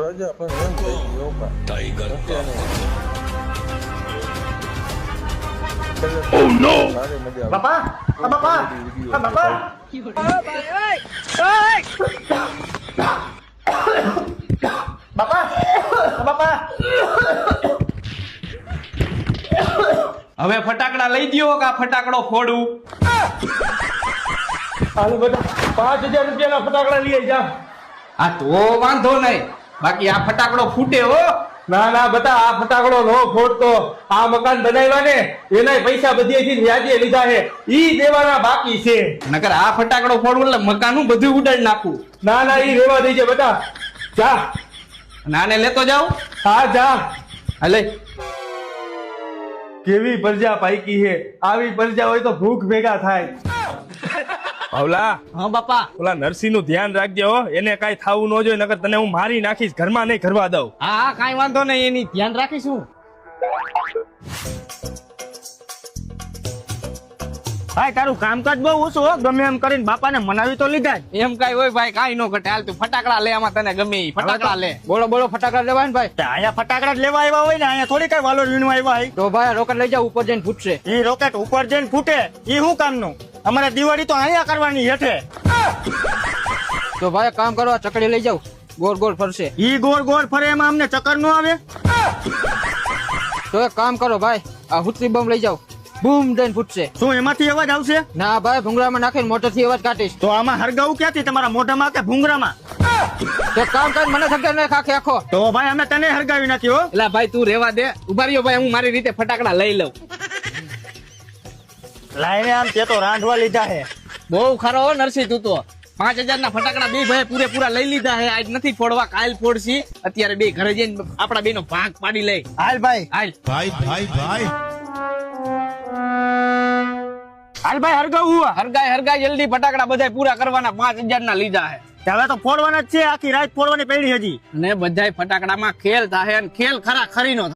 રાજા પણ એમ થઈ ગયો टाइगर ઓ નો બાપા બાપા બાપા હવે ફટાકડા લઈ દ્યો કે આ ફટાકડો ફોડું? હાલો બેટા 5000 રૂપિયાના ફટાકડા લઈ જા. આ તો વાંધો નહીં, બાકી આ ફટાકડો ફૂટે હો. ના ના બતા આ ફટાકડો નો ફોડતો. આ મકાન બનાવ્યા ને એનાય પૈસા બધેથી વ્યાજે લીધા છે, ઈ દેવાના બાકી છે. નકર આ ફટાકડો ફોડવું એટલે મકાનનું બધું ઉડાડી નાખું. ના ના ઈ રેવા દેજે બેટા. જા નાને લેતો જાઉં. હા જા. હાલે. કેવી પ્રજા પાઈકી છે, આવી પ્રજા હોય તો ભૂખ ભેગા થાય. ભાવલા, હા બાપા. ઓલા નરસિંહ નું ધ્યાન રાખજે હો, એને કાઈ થાવું ન જોઈએ, નકર તને હું મારી નાખીશ, ઘરમાં નહીં કરવા દઉં. હા હા કાઈ વાંધો નહીં, એની ધ્યાન રાખીશું. ભાઈ તારું કામકાજ બહુ ઓછું હો, ગમે એમ કરીને બાપાને મનાવી તો લીધા જ. એમ કાઈ હોય ભાઈ, કાઈ નો ઘટે. હાલ તું ફટાકડા લે, આમાં તને ગમે ઈ ફટાકડા લે. બોલો બોલો, ફટાકડા લેવાય ને ભાઈ? અહીંયા ફટાકડા જ લેવા આવ્યા હોય ને, અહીંયા થોડી કઈ વાલો વીણવા આવ્યા હોય. તો ભાઈ રોકડ લઈ જાવ, ઉપર જઈને ફૂટશે. ઈ રોકેટ ઉપર જઈને ફૂટે ઈ શું કામનું? અમારે દિવાળી તો અહીંયા કરવાની હેઠે. તો ભાઈ કામ કરો, આ ચકડી લઈ જાવ, ગોળ ગોળ ફરશે. ઈ ગોળ ગોળ ફરે એમાં અમને ચક્કર નો આવે. તો એક કામ કરો ભાઈ, આ હુતરી બમ લઈ જાવ, બૂમ દઈને ફૂટશે. શું એમાંથી અવાજ આવશે? ના ભાઈ, ભૂંગળામાં નાખીને મોટરથી અવાજ કાઢીશ. તો આમાં હરગાવું ક્યાંથી, તમારા મોઢામાં કે ભૂંગરામાં? તો કામ કર, મને થકે ને ખાખે આખો. તો ભાઈ અમે તને હરગાવી નથી હો. એલા ભાઈ તું રેવા દે, ઉભા રહ્યો ભાઈ, હું મારી રીતે ફટાકડા લઈ લઉં. લાઈને આમ તે તો રાંધવા લીધા હે. બહુ ખરો હો નરસિંહ, તું તો 5000 ના ફટાકડા બે ભાઈ પૂરેપૂરા લઈ લીધા હે. આજ નથી ફોડવા, કાલ ફોડશી. અત્યારે બે ઘરે જઈને આપડા બે નો ભાગ પાડી લઈ. હાલ ભાઈ, હાલ भाई भाई भाई હાલ ભાઈ હરગાવું. હરગાય હરગાય જલ્દી, ફટાકડા બધા પૂરા કરવાના. 5000 ના લીધા હે. હવે તો ફોડવાના જ છે, આખી રાત ફોડવાની પડી હજી. અને બધાય ફટાકડામાં ખેલ થાય, અને ખેલ ખરા ખરી નો થાય.